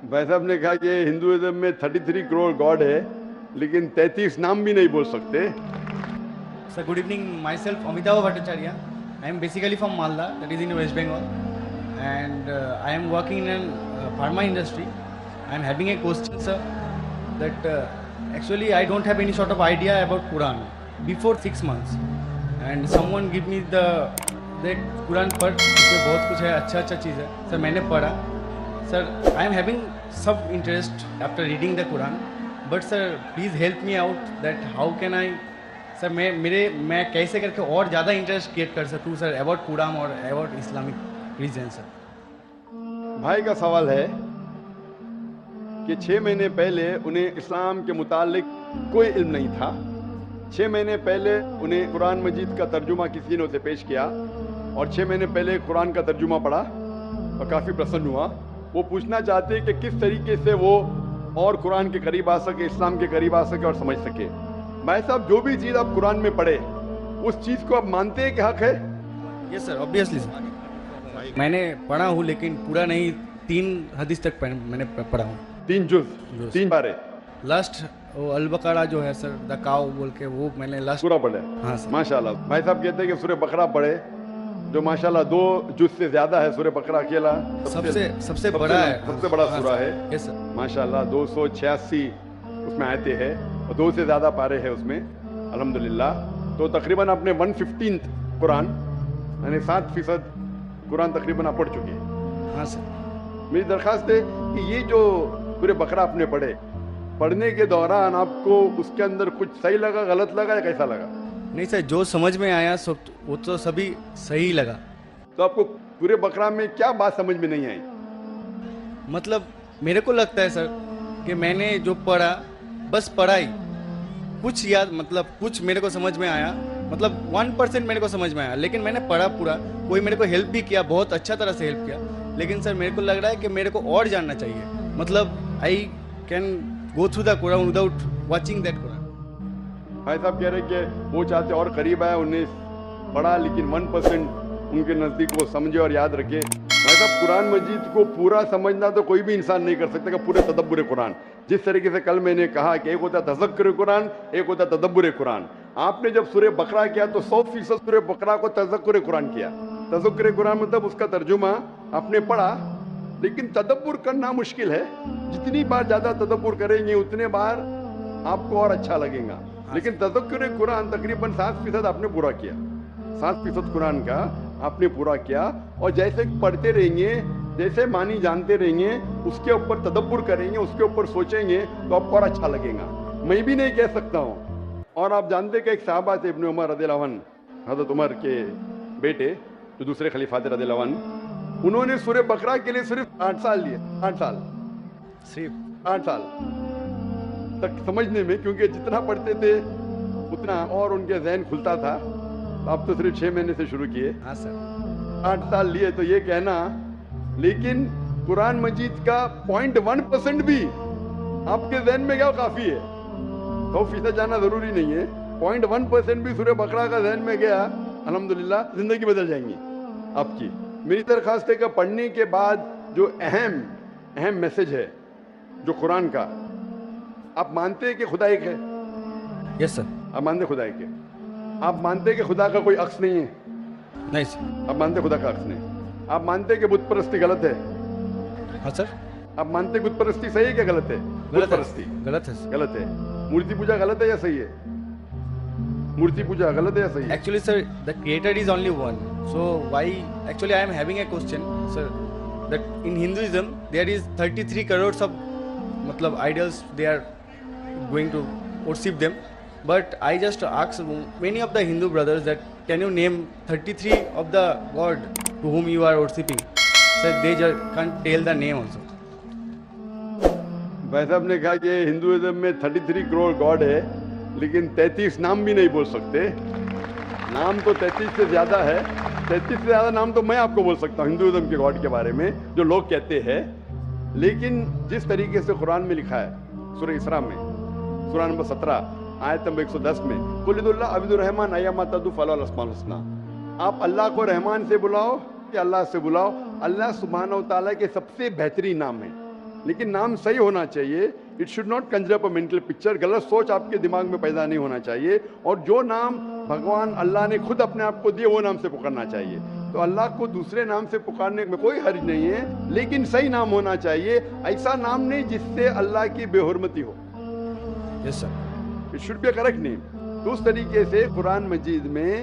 भाई साहब ने कहा कि हिंदुइज्म में 33 करोड़ गॉड है, लेकिन 33 नाम भी नहीं बोल सकते। So good evening, myself Amitabh Bhattacharya. I am basically from Malda, that is in West Bengal, and I am working in pharma industry. I am having a question, sir, that actually I don't have any sort of idea about Quran before 6 months, and someone give me the that Quran पढ़, इसमें बहुत कुछ है, अच्छा चीज़ है sir, मैंने पढ़ा sir. I am having some interest after reading the Quran, but sir please help me out that how can I sir मैं कैसे करके और ज़्यादा इंटरेस्ट क्रिएट कर सकूँ सर अबाउट कुरान और अबाउट इस्लामिक रीजन सर. भाई का सवाल है कि 6 महीने पहले उन्हें इस्लाम के मुतालिक कोई इल्म नहीं था। 6 महीने पहले उन्हें कुरान मजीद का तर्जुमा किसी ने उसे पेश किया और 6 महीने पहले कुरान का तर्जुमा पढ़ा और काफ़ी प्रसन्न हुआ। वो पूछना चाहते हैं कि किस तरीके से वो और कुरान के करीब आ सके, इस्लाम के करीब आ सके और समझ सके। भाई साहब, जो भी चीज़ आप कुरान में पढ़े उस चीज़ को आप मानते हैं कि हक है? Yes sir, obviously sir. मैंने पढ़ा हूँ लेकिन पूरा नहीं, 3 हदीस तक मैंने पढ़ा हूँ. 3 जुज़, 3 पारे। लास्ट वो अल बकरा जो है सर, द काउ बोल के, वो मैंने लास्ट पूरा पढ़े। हाँ सर, माशाल्लाह। भाई साहब कहते हैं कि सूरह बकरा पढ़े, जो माशाल्लाह 2 जुज़ से ज़्यादा है। सूरह बकरा अकेला सबसे बड़ा है, सबसे बड़ा सूरा है। यस सर, माशाल्लाह 286 उसमें आयतें हैं और 2 से ज़्यादा पारे हैं उसमें, अल्हम्दुलिल्लाह। तो तकरीबन आपने 1/15 कुरान, यानी 7% कुरान तकरीबन आप पढ़ चुके हैं। हाँ सर. मेरी दरख्वास्त है कि ये जो पूरे बकरा आपने पढ़े, पढ़ने के दौरान आपको उसके अंदर कुछ सही लगा, गलत लगा या कैसा लगा? नहीं सर, जो समझ में आया वो तो सभी सही लगा. तो आपको पूरे बकरा में क्या बात समझ में नहीं आई? मतलब मेरे को लगता है सर कि मैंने जो पढ़ा बस पढ़ाई, कुछ याद, मतलब कुछ मेरे को समझ में आया, मतलब 1% मेरे को समझ में आया, लेकिन मैंने पढ़ा पूरा. कोई मेरे को हेल्प भी किया, बहुत अच्छा तरह से हेल्प किया, लेकिन सर मेरे को लग रहा है कि मेरे को और जानना चाहिए. मतलब I can go through the Quran without watching that Quran. भाई साहब कह रहे हैं कि वो चाहते और करीब आए, उन्हें पढ़ा लेकिन 1% उनके नज़दीक वो समझे और याद रखे। भाई साहब, कुरान मजीद को पूरा समझना तो कोई भी इंसान नहीं कर सकता कि पूरे तदब्बुर कुरान। जिस तरीके से कल मैंने कहा कि एक होता है तज़क्कुर कुरान, एक होता है तदब्बुर कुरान। आपने जब सूरह बकरा किया तो 100% सूरह बकरा को तज़क्कुर कुरान किया। तज़क्कुर कुरान मतलब उसका तर्जुमा आपने पढ़ा, लेकिन तदब्बुर करना मुश्किल है। जितनी बार ज़्यादा तदब्बुर करेंगे उतने बार आपको और अच्छा लगेगा। लेकिन तज़क्कुर कुरान तकरीबन 7% आपने पूरा किया, 7% कुरान का आपने पूरा किया। और जैसे पढ़ते रहेंगे, जैसे मानी जानते रहेंगे, उसके ऊपर तदब्बुर करेंगे, उसके ऊपर सोचेंगे तो आपको और अच्छा लगेगा। मैं भी नहीं कह सकता हूँ। और आप जानते कि एक साहबा थे इब्न उमर रज़ियल्लाहु अन्हु, हज़रत उमर के बेटे जो दूसरे खलीफा थे रज़ियल्लाहु अन्हु, उन्होंने सूरह बकरा के लिए सिर्फ 8 साल लिए। 8 साल, सिर्फ 8 साल तक समझने में, क्योंकि जितना पढ़ते थे उतना और उनके जहन खुलता था। आप तो सिर्फ 6 महीने से शुरू किए। हाँ सर, 8 साल लिए, तो ये कहना, लेकिन कुरान मजीद का 0.1% भी आपके जहन में क्या काफ़ी है। 100% जाना ज़रूरी नहीं है, 0.1% भी सूरह बकरा का जहन में गया, अल्हम्दुलिल्लाह ज़िंदगी बदल जाएंगी आपकी। मेरी दरख्वास्त है कि पढ़ने के बाद जो अहम मैसेज है जो कुरान का, आप मानते हैं कि खुदा एक है? Yes sir. आप मानते खुदा एक है? आप मानते कि खुदा का कोई अक्स नहीं है? नहीं सर. आप मानते खुदा का अक्स नहीं? आप मानते कि बुत परस्ती गलत है? हाँ सर. आप मानते बुत परस्ती सही है क्या गलत है? बुत परस्ती गलत है सर. गलत है। मूर्ति पूजा गलत है या सही है? मूर्ति पूजा गलत है या सही है? Actually, sir, the creator is only one. So why? Actually, I am having a question, sir. That in Hinduism there is 33 crores of, मतलब idols. They are going to worship them. But I just ask many of the Hindu brothers that can you name 33 of the god to whom you are worshipping? Sir, they just can't tell the name also. भाई साहब ने कहा कि Hinduism में 33 crore God है, लेकिन 33 नाम भी नहीं बोल सकते। नाम तो 33 से ज़्यादा है। 33 से ज़्यादा नाम तो मैं आपको बोल सकता हूँ हिंदुइज्म के गॉड के बारे में, जो लोग कहते हैं। लेकिन जिस तरीके से कुरान में लिखा है, सूरह इसरा में, सूरह नंबर 17 आयत नंबर 110 में, कुलिदुल्लाह अब्दुर रहमान अय्यमा तदु फलाल अस्माउल हुस्ना, आप अल्लाह को रहमान से बुलाओ कि अल्लाह से बुलाओ, अल्लाह सुब्हानहू व तआला के सबसे बेहतरीन नाम है। लेकिन नाम सही होना चाहिए। It should not Kanjar up a mental picture. गलत सोच आपके दिमाग में पैदा नहीं होना चाहिए। और जो नाम भगवान अल्लाह ने खुद अपने आप को दिए वो नाम से पुकारना चाहिए। तो अल्लाह को दूसरे नाम से पुकारने में कोई हर्ज नहीं है, लेकिन सही नाम होना चाहिए। ऐसा नाम नहीं जिससे अल्लाह की बेहुरमती हो। Yes sir. It should be a correct name. तो उस तरीके से कुरान मजीद में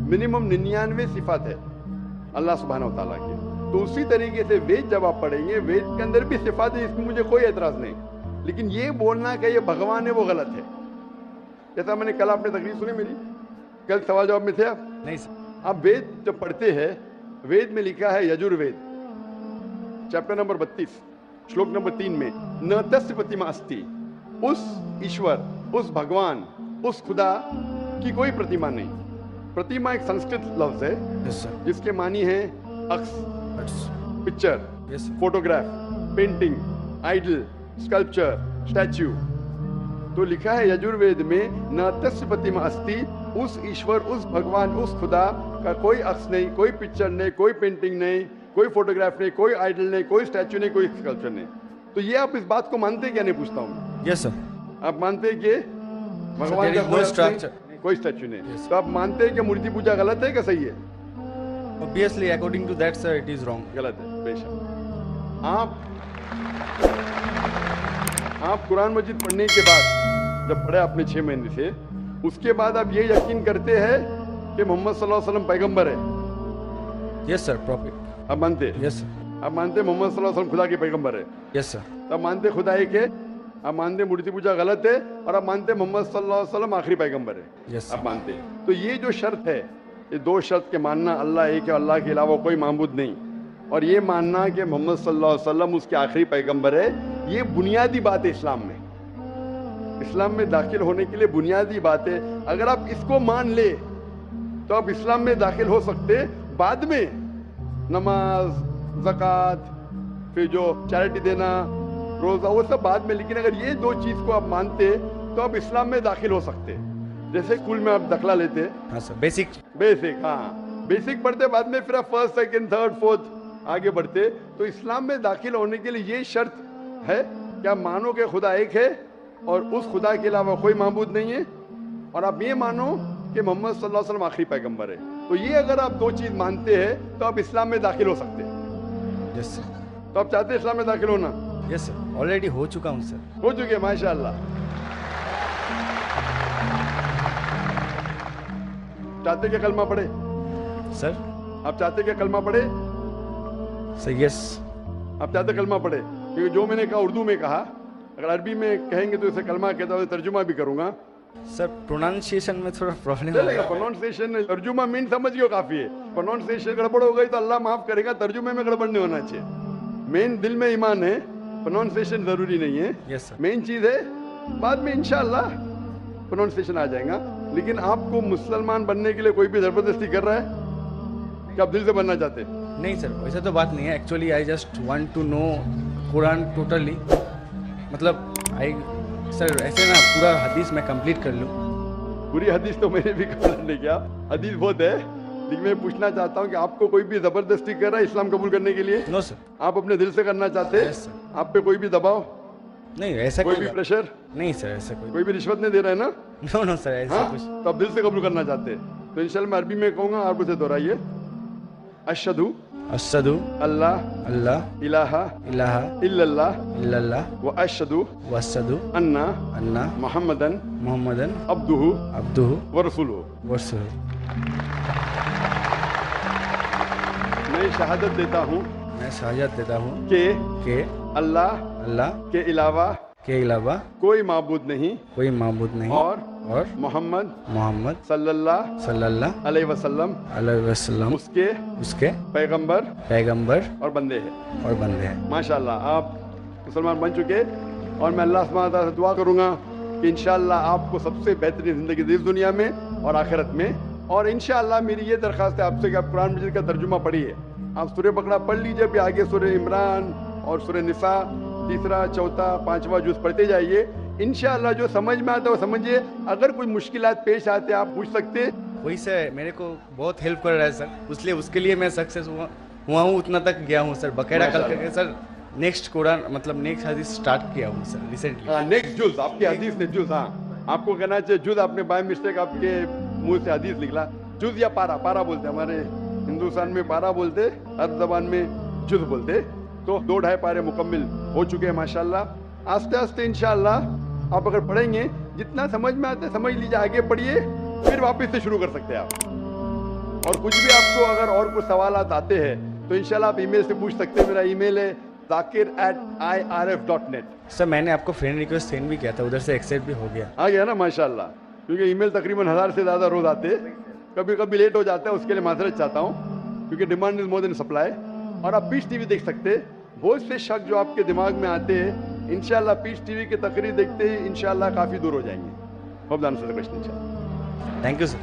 मिनिमम 99 सिफात है अल्लाह सुब्हानहू व तआला की। तो उसी तरीके से वेद जब आप पढ़ेंगे, वेद के अंदर भी सिफात है, इसमें मुझे कोई एतराज नहीं, लेकिन ये बोलना कि ये भगवान है वो गलत है। जैसा मैंने कल आपने तकरीर सुनी मेरी, कल सवाल जवाब में थे आप? नहीं सर। आप वेद जब पढ़ते हैं, वेद में लिखा है यजुर्वेद चैप्टर नंबर 32 श्लोक नंबर 3 में, न तस्य प्रतिमा अस्ति, उस ईश्वर, उस भगवान, उस खुदा की कोई प्रतिमा नहीं। प्रतिमा एक संस्कृत लफ्ज है यस सर। जिसके मानी है अक्स, picture, yes sir. Photograph, painting, idol, sculpture, statue. तो लिखा है यजुर्वेद में, न तस्य प्रतिमा अस्ति, उस ईश्वर, उस भगवान, उस खुदा का कोई अक्स नहीं, कोई पिक्चर नहीं, कोई पेंटिंग नहीं, कोई फोटोग्राफ नहीं, कोई आइडल नहीं, कोई स्टैच्यू नहीं, कोई स्कल्पचर नहीं। तो ये आप इस बात को मानते क्या? नहीं पूछता हूँ। Yes sir. आप मानते हैं कि भगवान का there is कोई no अक्स नहीं, structure. कोई स्टैच्यू नहीं? Yes. तो आप मानते हैं कि मूर्ति पूजा गलत है कि सही है? Obviously, according to that, sir, it is wrong. गलत है, बेशक। आप कुरान मजीद पढ़ने के बाद, जब पढ़े आपने 6 महीने से, उसके बाद आप ये यकीन करते हैं कि मोहम्मद सल्लल्लाहु अलैहि वसल्लम पैगंबर है? Yes, sir. Prophet. आप मानते हैं? Yes, sir. आप मानते हैं मोहम्मद सल्लल्लाहु अलैहि वसल्लम खुदा के पैगंबर है? Yes, sir. तो आप मानते हैं खुदा एक है, आप मानते हैं मूर्ति पूजा गलत है, और आप मानते हैं मोहम्मद सल्लल्लाहु अलैहि वसल्लम आखिरी पैगंबर है? Yes, आप sir. मानते हैं। तो ये जो शर्त है, ये 2 शर्त के मानना, अल्लाह एक है, अल्लाह के अलावा कोई माबूद नहीं, और ये मानना कि मोहम्मद सल्लल्लाहु अलैहि वसल्लम उसके आखिरी पैगंबर है, ये बुनियादी बात है इस्लाम में। इस्लाम में दाखिल होने के लिए बुनियादी बात है। अगर आप इसको मान ले तो आप इस्लाम में दाखिल हो सकते। बाद में नमाज, ज़कात, फिर जो चैरिटी देना, रोज़ा, वो सब बाद में, लेकिन अगर ये 2 चीज़ को आप मानते तो आप इस्लाम में दाखिल हो सकते। जैसे स्कूल में आप दाखिला लेते हैं, हाँ सर, बेसिक। हाँ, बेसिक पढ़ते, बाद में फिर आप 1st, 2nd, 3rd, 4th आगे बढ़ते। तो इस्लाम में दाखिल होने के लिए ये शर्त है कि आप मानो कि खुदा एक है और उस खुदा के अलावा कोई माबूद नहीं है, और आप ये मानो कि मोहम्मद सल्लल्लाहु अलैहि वसल्लम आखिरी पैगंबर है। तो ये अगर आप 2 चीज़ मानते हैं तो आप इस्लाम में दाखिल हो सकते हैं। Yes sir. तो आप चाहते हैं इस्लाम में दाखिल होना? यस सर, ऑलरेडी हो चुका हूँ सर। हो चुके हैं, माशाअल्लाह। चाहते क्या कलमा पढ़े? सर। आप चाहते क्या कलमा पढ़े? Sir yes. आप चाहते कलमा पढ़े? क्योंकि जो मैंने कहा उर्दू में कहा, अगर अरबी में कहेंगे तो इसे कलमा कहता हूँ, तर्जुमा भी करूंगा। सर प्रोनाउंसिएशन में थोड़ा प्रॉब्लम चलेगा, प्रोनाउंसिएशन, तर्जुमा मीन समझ गए काफी है। प्रोनाउंसिएशन गड़बड़ हो गई तो अल्लाह माफ करेगा, तर्जुमे में गड़बड़ नहीं होना चाहिए। मेन दिल में ईमान है, प्रोनाउंसिएशन जरूरी नहीं है। Yes sir. मेन चीज है, बाद में इंशाअल्लाह प्रोनाउंसिएशन आ जाएगा। लेकिन आपको मुसलमान बनने के लिए कोई भी जबरदस्ती कर रहा है कि आप दिल से बनना चाहते हैं? नहीं सर, वैसा तो बात नहीं है। Actually I just want to know Quran totally, मतलब आई सर ऐसे ना पूरा हदीस में कंप्लीट कर लूँ। पूरी हदीस तो मैंने भी कवर नहीं किया, हदीस बहुत है, लेकिन मैं पूछना चाहता हूँ कि आपको कोई भी जबरदस्ती कर रहा है इस्लाम कबूल करने के लिए? No sir. आप अपने दिल से करना चाहते हैं? Yes, sir. आप पे कोई भी दबाव, नहीं ऐसा कोई भी प्रेशर, नहीं सर, ऐसा कोई भी रिश्वत नहीं दे रहा है ना? नो नो सर, ऐसा हाँ? कुछ। तो आप दिल से कबूल करना चाहते हैं तो इंशाल्लाह मैं अरबी में कहूँगा, आप उसे दोहराइए। अशहदु अशहदु अल्लाह अल्लाह इलाहा इलाहा इल्लल्लाह इल्लल्लाह व अशहदु व अशहदु अन्ना अन्ना मुहम्मदन मुहम्मदन अब्दुहु अब्दुहु व रसूलुहु। व रसूलुहु। मैं शहादत देता हूँ मैं शहादत देता हूँ कि अल्लाह के अलावा के अलावा कोई माबूद नहीं कोई माबूद नहीं और मोहम्मद सल्लल्लाहु अलैहि वसल्लम उसके पैगंबर और बंदे हैं। माशाल्लाह आप मुसलमान बन चुके, और मैं अल्लाह सुब्हानहू व तआला से दुआ करूंगा कि इंशाअल्लाह आपको सबसे बेहतरीन ज़िंदगी दी इस दुनिया में और आखिरत में। और इंशाअल्लाह मेरी ये दरख्वास्त है आपसे कि आप कुरान मजीद का तर्जुमा पढ़िए। आप सूरह बकरा पढ़ लीजिए, फिर आगे सूरह इमरान और सूरह निसा, 3रा, 4था, 5वां जुज़ पढ़ते जाइए। इंशाअल्लाह जो समझ में आता है वो समझिए, अगर कोई मुश्किलात पेश आते आप पूछ सकते। वही सर मेरे को बहुत हेल्प कर रहा है सर, इसलिए उसके लिए मैं सक्सेस हुआ हूँ, उतना तक गया हूँ सर। बकायदा कल करके सर नेक्स्ट कुरान मतलब नेक्स्ट हदीस स्टार्ट किया हूँ सर रिसेंटली। नेक्स्ट जुज आपकी हदीस ने जुज, हाँ आपको कहना चाहिए जुज, आपने बाय मिस्टेक आपके मुंह से हदीस निकला। जुज या पारा, पारा बोलते हमारे हिंदुस्तान में, पारा बोलते, अरब जबान में जुज बोलते। तो 2-2.5 पारे मुकम्मिल हो चुके हैं माशाल्लाह। आस्ते आस्ते इंशाल्लाह आप अगर पढ़ेंगे, जितना समझ में आता है समझ लीजिए, आगे पढ़िए, फिर वापस से शुरू कर सकते हैं आप। और कुछ भी आपको अगर और कुछ सवाल आते हैं तो इंशाल्लाह आप ईमेल से पूछ सकते हैं। मेरा ईमेल है zakir@irf.net। सर मैंने आपको फ्रेंड रिक्वेस्ट सेंड भी किया था, उधर से एक्सेप्ट भी हो गया। आ गया ना माशाल्लाह, क्योंकि ईमेल तकरीबन 1000 से ज़्यादा रोज आते हैं, कभी कभी लेट हो जाता है, उसके लिए माजरत चाहता हूँ, क्योंकि demand is more than supply. और आप पीस टीवी देख सकते हैं, बहुत से शक जो आपके दिमाग में आते हैं इंशाल्लाह पीस टीवी की तकरीर देखते ही इंशाल्लाह काफ़ी दूर हो जाएंगे। Hope the answer the question इंशाल्लाह। Thank you sir.